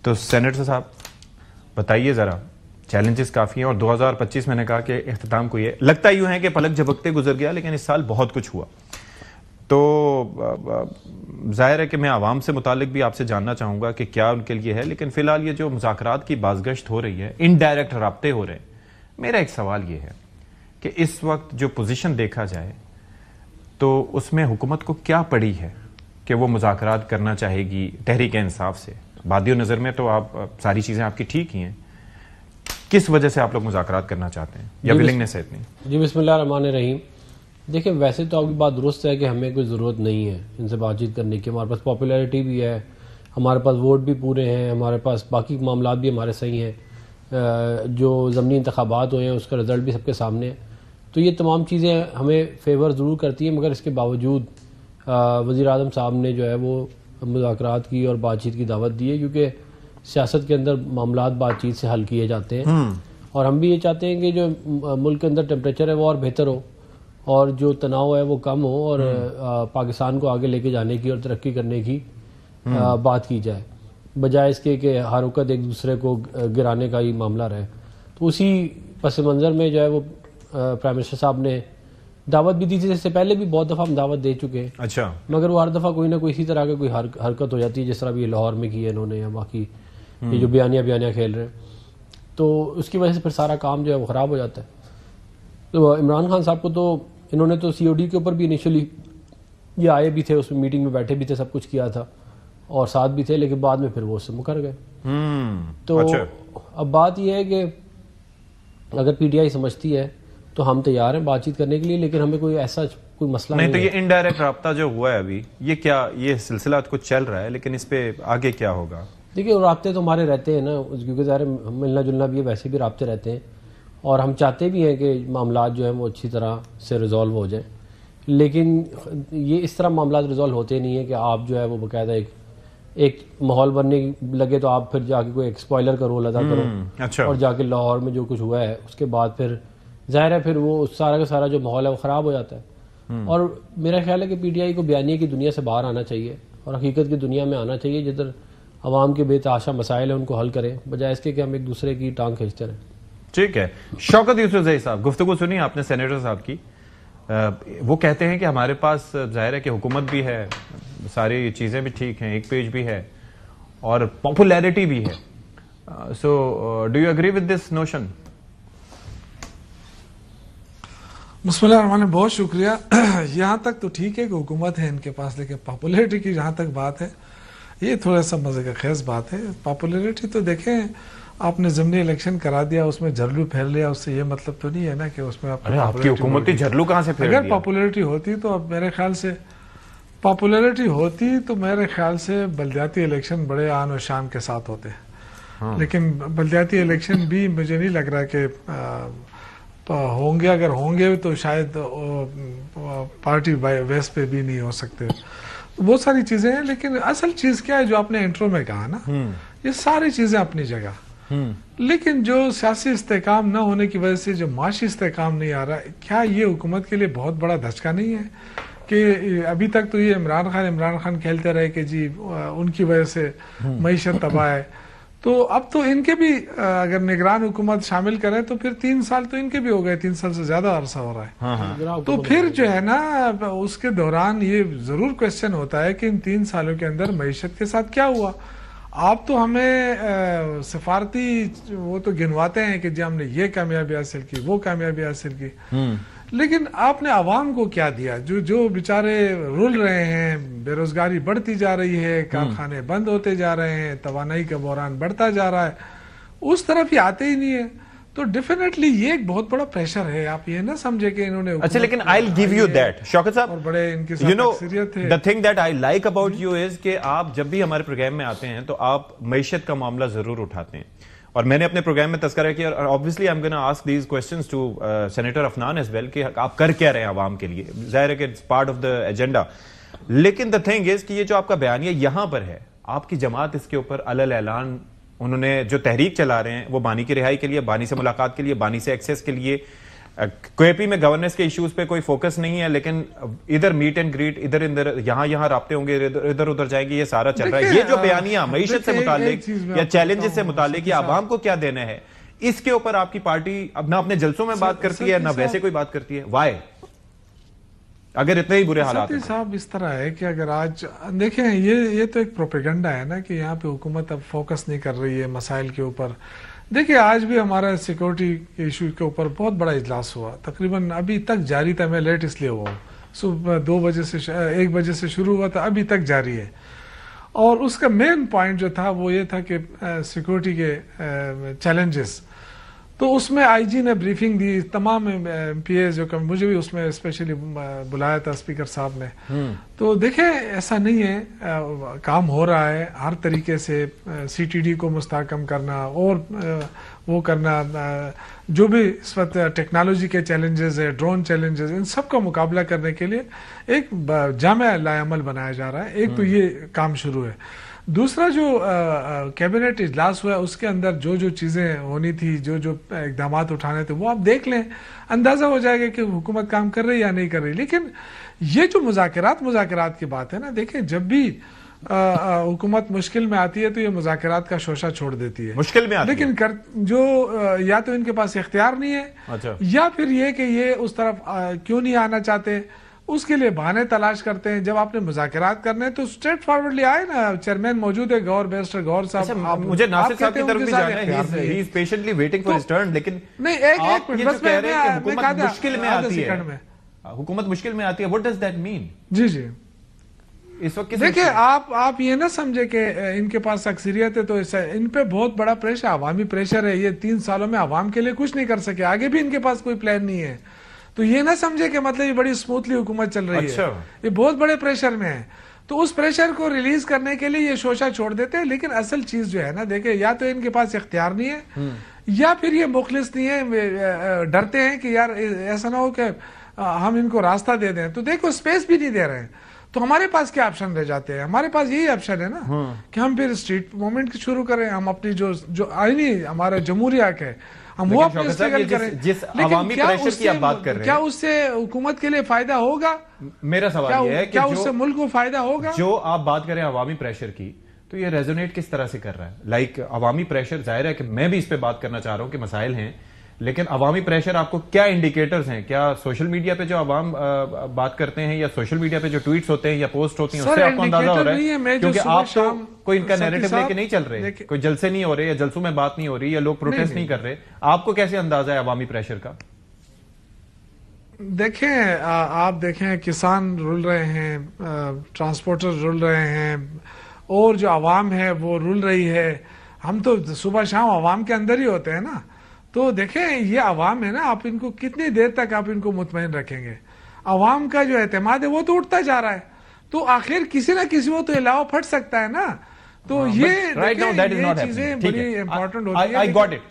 تو سینیٹر صاحب بتائیے ذرا، چیلنجز کافی ہیں اور 2025 میں نے کہا کہ اختتام کو یہ لگتا یوں ہے کہ پلک جھپکتے گزر گیا، لیکن اس سال بہت کچھ ہوا. تو ظاہر ہے کہ میں عوام سے متعلق بھی آپ سے جاننا چاہوں گا کہ کیا ان کے لیے ہے، لیکن فی الحال یہ جو مذاکرات کی بازگشت ہو رہی ہے، انڈائریکٹ رابطے ہو رہے ہیں، میرا ایک سوال یہ ہے کہ اس وقت جو پوزیشن دیکھا جائے تو اس میں حکومت کو کیا پڑی ہے کہ وہ مذاکرات کرنا چاہے گی تحریک انصاف سے؟ بادی و نظر میں تو آپ ساری چیزیں آپ کی ٹھیک ہی ہیں، کس وجہ سے آپ لوگ مذاکرات کرنا چاہتے ہیں یا ولنگنس ہے اتنی؟ جی بسم اللہ الرحمن الرحیم. دیکھیں ویسے تو آپ کی بات درست ہے کہ ہمیں کوئی ضرورت نہیں ہے ان سے بات چیت کرنے کی. ہمارے پاس پاپولیرٹی بھی ہے، ہمارے پاس ووٹ بھی پورے ہیں، ہمارے پاس باقی معاملات بھی ہمارے صحیح ہیں، جو ضمنی انتخابات ہوئے ہیں اس کا رزلٹ بھی سب کے سامنے ہے. تو یہ تمام چیزیں ہمیں فیور ضرور کرتی ہیں، مگر اس کے باوجود وزیر اعظم صاحب نے جو ہے وہ مذاکرات کی اور بات چیت کی دعوت دی ہے، کیونکہ سیاست کے اندر معاملات بات چیت سے حل کیے جاتے ہیں. اور ہم بھی یہ چاہتے ہیں کہ جو ملک کے اندر ٹیمپریچر ہے وہ اور بہتر ہو، اور جو تناؤ ہے وہ کم ہو، اور پاکستان کو آگے لے کے جانے کی اور ترقی کرنے کی بات کی جائے، بجائے اس کے کہ ہر وقت ایک دوسرے کو گرانے کا ہی معاملہ رہے. تو اسی پس منظر میں جو ہے وہ پرائم منسٹر صاحب نے دعوت بھی دی تھی. اس سے پہلے بھی بہت دفعہ ہم دعوت دے چکے ہیں، اچھا، مگر وہ ہر دفعہ کوئی نہ کوئی اسی طرح کا کوئی حرکت ہو جاتی ہے، جس طرح بھی لاہور میں کی ہے انہوں نے، یا باقی یہ جو بیانیہ کھیل رہے ہیں، تو اس کی وجہ سے پھر سارا کام جو ہے وہ خراب ہو جاتا ہے. تو عمران خان صاحب کو تو انہوں نے تو سی او ڈی کے اوپر بھی انیشلی یہ آئے بھی تھے، اس میں میٹنگ میں بیٹھے بھی تھے، سب کچھ کیا تھا اور ساتھ بھی تھے، لیکن بعد میں پھر وہ اس سے مکر گئے. تو اب بات یہ ہے کہ اگر پی ٹی آئی سمجھتی ہے تو ہم تیار ہیں بات چیت کرنے کے لیے، لیکن ہمیں کوئی ایسا کوئی مسئلہ نہیں. تو یہ انڈائریکٹ رابطہ جو ہوا ہے ابھی، یہ کیا یہ سلسلہ کچھ چل رہا ہے، لیکن اس پہ آگے کیا ہوگا؟ دیکھیے رابطے تو ہمارے رہتے ہیں نا، کیونکہ ظاہر ملنا جلنا بھی ہے، ویسے بھی رابطے رہتے ہیں، اور ہم چاہتے بھی ہیں کہ معاملات جو ہیں وہ اچھی طرح سے ریزالو ہو جائیں. لیکن یہ اس طرح معاملات ریزالو ہوتے نہیں ہیں کہ آپ جو ہے وہ باقاعدہ ایک ماحول بننے لگے تو آپ پھر جا کے کوئی ایک سپوائلر کا رول ادا کرو، اور جا کے لاہور میں جو کچھ ہوا ہے اس کے بعد پھر ظاہر ہے پھر وہ سارا کا سارا جو ماحول ہے وہ خراب ہو جاتا ہے. اور میرا خیال ہے کہ پی ٹی آئی کو بیانیے کی دنیا سے باہر آنا چاہیے اور حقیقت کی دنیا میں آنا چاہیے، جدھر عوام کے بے تحاشا مسائل ہیں ان کو حل کریں، بجائے اس کے کہ ہم ایک دوسرے کی ٹانگ کھینچتے رہیں. ٹھیک ہے. شوکت یوسفزئی صاحب، گفتگو سنی آپ نے سینیٹر صاحب کی، وہ کہتے ہیں کہ ہمارے پاس ظاہر ہے کہ حکومت بھی ہے، ساری چیزیں بھی ٹھیک ہیں، ایک پیج بھی ہے اور پاپولیرٹی بھی ہے. So do you agree with this notion? بسم اللہ الرحمن الرحیم، بہت شکریہ. یہاں تک تو ٹھیک ہے کہ حکومت ہے ان کے پاس، لیکن پاپولیرٹی کی جہاں تک بات ہے یہ تھوڑا سا مزے کا خیز بات ہے. پاپولیرٹی تو دیکھیں، آپ نے ضمنی الیکشن کرا دیا، اس میں جھرلو پھیل لیا، اس سے یہ مطلب تو نہیں ہے نا کہ اس میں آپ کی حکومت کی جھرلو کہاں سے پھیل؟ اگر پاپولیرٹی ہوتی تو اب میرے خیال سے پاپولیرٹی ہوتی تو میرے خیال سے بلدیاتی الیکشن بڑے آن و شان کے ساتھ ہوتے. لیکن بلدیاتی الیکشن بھی مجھے نہیں لگ رہا کہ ہوں گے، اگر ہوں گے تو شاید پارٹی بیس پہ بھی نہیں ہو سکتے. بہت ساری چیزیں ہیں، لیکن اصل چیز کیا ہے جو آپ نے انٹرو میں کہا نا، یہ ساری چیزیں اپنی جگہ، لیکن جو سیاسی استحکام نہ ہونے کی وجہ سے جو معاشی استحکام نہیں آ رہا، کیا یہ حکومت کے لیے بہت بڑا دھچکا نہیں ہے کہ ابھی تک تو یہ عمران خان کھیلتے رہے کہ جی ان کی وجہ سے معیشت تباہ ہے. تو اب تو ان کے بھی اگر نگران حکومت شامل کریں تو پھر 3 سال تو ان کے بھی ہو گئے، 3 سال سے زیادہ عرصہ ہو رہا ہے. تو پھر جو ہے نا اس کے دوران یہ ضرور کوشچن ہوتا ہے کہ ان 3 سالوں کے اندر معیشت کے ساتھ کیا ہوا. آپ تو ہمیں سفارتی وہ تو گنواتے ہیں کہ جی ہم نے یہ کامیابی حاصل کی، وہ کامیابی حاصل کی، لیکن آپ نے عوام کو کیا دیا؟ جو بیچارے رول رہے ہیں، بے روزگاری بڑھتی جا رہی ہے، کارخانے بند ہوتے جا رہے ہیں، توانائی کا بحران بڑھتا جا رہا ہے، اس طرف یہ آتے ہی نہیں ہے. تو ڈیفینیٹلی یہ ایک بہت بڑا پریشر ہے. آپ یہ نہ سمجھے کہ انہوں نے اچھا، لیکن I'll give you that شوکت صاحب، اور بڑے ان کے ساتھ اکثریت ہے. the thing that I like about you is کہ آپ جب بھی ہمارے پروگرام میں آتے ہیں تو آپ معیشت کا معاملہ ضرور اٹھاتے ہیں، اور میں نے اپنے پروگرام میں تذکرہ کیا، اور obviously I'm going to ask these questions to Senator Afnan as well کہ آپ کر کیا رہے ہیں عوام کے لیے. ظاہر ہے کہ it's part of the agenda، لیکن the thing is کہ یہ جو آپ کا بیانیہ یہاں پر ہے، آپ کی جماعت اس کے اوپر علل اعلان انہوں نے جو تحریک چلا رہے ہیں وہ بانی کی رہائی کے لیے، بانی سے ملاقات کے لیے، بانی سے ایکسیس کے لیے، کوئپی میں گورننس کے ایشوز پہ کوئی فوکس نہیں ہے، لیکن ادھر میٹ اینڈ گریٹ، ادھر یہاں رابطے ہوں گے، ادھر ادھر جائیں گے، یہ سارا چل رہا ہے. یہ جو بیانیاں معیشت سے متعلق یا چیلنجز سے متعلق یا عوام کو کیا دینا ہے، اس کے اوپر آپ کی پارٹی اب نہ اپنے جلسوں میں بات کرتی ہے، نہ ویسے کوئی بات کرتی ہے. وائی؟ اگر اتنے ہی برے حالات ہیں صاحب اس طرح ہے کہ اگر آج دیکھیں یہ تو ایک پروپیگنڈا ہے نا کہ یہاں پہ حکومت اب فوکس نہیں کر رہی ہے مسائل کے اوپر. دیکھیں آج بھی ہمارا سیکورٹی ایشو کے اوپر بہت بڑا اجلاس ہوا، تقریباً ابھی تک جاری تھا. میں لیٹ اس لیے ہوا ہوں، صبح 2 بجے سے 1 بجے سے شروع ہوا تھا، ابھی تک جاری ہے. اور اس کا مین پوائنٹ جو تھا وہ یہ تھا کہ سیکورٹی کے چیلنجز. تو اس میں آئی جی نے بریفنگ دی تمام پی ایز جو کہ مجھے بھی اس میں اسپیشلی بلایا تھا اسپیکر صاحب نے. تو دیکھیں ایسا نہیں ہے، کام ہو رہا ہے ہر طریقے سے. سی ٹی ڈی کو مستحکم کرنا اور وہ کرنا، جو بھی اس وقت ٹیکنالوجی کے چیلنجز ہے، ڈرون چیلنجز، ان سب کا مقابلہ کرنے کے لیے ایک جامع لائحہ عمل بنایا جا رہا ہے. ایک تو یہ کام شروع ہے. دوسرا جو کیبنٹ اجلاس ہوا ہے اس کے اندر جو چیزیں ہونی تھی، جو اقدامات اٹھانے تھے، وہ آپ دیکھ لیں، اندازہ ہو جائے گا کہ حکومت کام کر رہی ہے یا نہیں کر رہی. لیکن یہ جو مذاکرات کی بات ہے نا، دیکھیں جب بھی حکومت مشکل میں آتی ہے تو یہ مذاکرات کا شوشہ چھوڑ دیتی ہے. مشکل میں آتی ہے لیکن جو یا تو ان کے پاس اختیار نہیں ہے، یا پھر یہ کہ یہ اس طرف کیوں نہیں آنا چاہتے، اس کے لیے بہانے تلاش کرتے ہیں. جب آپ نے مذاکرات کرنے تو اسٹریٹ فارورڈلی آئے نا. چیئرمین موجود ہے گور بیرسٹر گور صاحب. مجھے ناصر صاحب کی طرف بھی جانا ہے، he is patiently waiting for his turn. لیکن نہیں، ایک منٹ بس، میں حکومت مشکل میں آتی ہے، حکومت مشکل میں آتی ہے. واٹ ڈز دیٹ مین؟ جی اس وقت دیکھیں آپ یہ نہ سمجھے کہ ان کے پاس اکثریت ہے تو ان پہ بہت بڑا پریشر، عوامی پریشر ہے. یہ 3 سالوں میں عوام کے لیے کچھ نہیں کر سکے، آگے بھی ان کے پاس کوئی پلان نہیں ہے. تو یہ نہ سمجھے کہ مطلب یہ بڑی سموتھلی حکومت چل رہی ہے، یہ بہت بڑے پریشر میں ہے. تو اس پریشر کو ریلیز کرنے کے لیے یہ شوشہ چھوڑ دیتے ہیں. لیکن اصل چیز جو ہے نا، دیکھیں یا تو ان کے پاس اختیار نہیں ہے، یا پھر یہ مخلص نہیں ہے، ڈرتے ہیں کہ یار ایسا نہ ہو کہ ہم ان کو راستہ دے دیں. تو دیکھو اسپیس بھی نہیں دے رہے ہیں. تو ہمارے پاس کیا آپشن رہ جاتے ہیں؟ ہمارے پاس یہی آپشن ہے نا کہ ہم پھر اسٹریٹ موومنٹ شروع کریں. ہم اپنی جو آئینی ہمارا جمہوریہ حق ہے، ہم وہ اپنے اسٹرگل کریں. جس عوامی پریشر کی آپ بات کر رہے ہیں، کیا اس سے حکومت کے لیے فائدہ ہوگا؟ میرا سوال یہ ہے کہ کیا اس سے ملک کو فائدہ ہوگا؟ جو آپ بات کریں عوامی پریشر کی، تو یہ ریزونیٹ کس طرح سے کر رہا ہے؟ لائک عوامی پریشر، ظاہر ہے کہ میں بھی اس پہ بات کرنا چاہ رہا ہوں کہ مسائل ہیں، لیکن عوامی پریشر آپ کو کیا انڈیکیٹرز ہیں؟ کیا سوشل میڈیا پہ جو عوام بات کرتے ہیں، یا سوشل میڈیا پہ جو ٹویٹس ہوتے ہیں یا پوسٹ ہوتی ہیں، اس سے آپ کو اندازہ ہو رہا ہے؟ کیونکہ آپ تو کوئی ان کا نیریٹو لے کے نہیں چل رہے، کوئی جلسے نہیں ہو رہے، یا جلسوں میں بات نہیں ہو رہی، یا لوگ پروٹیسٹ نہیں کر رہے. آپ کو کیسے اندازہ ہے عوامی پریشر کا؟ دیکھیں آپ دیکھیں کسان رول رہے ہیں، ٹرانسپورٹر رول رہے ہیں، اور جو عوام ہے وہ رول رہی ہے. ہم تو صبح شام عوام کے اندر ہی ہوتے ہیں نا. تو دیکھیں یہ عوام ہے نا، آپ ان کو کتنی دیر تک آپ ان کو مطمئن رکھیں گے؟ عوام کا جو اعتماد ہے وہ تو اٹھتا جا رہا ہے. تو آخر کسی نہ کسی وہ تو علاوہ پھٹ سکتا ہے نا. تو یہ چیزیں بڑی امپورٹنٹ ہوتی ہیں.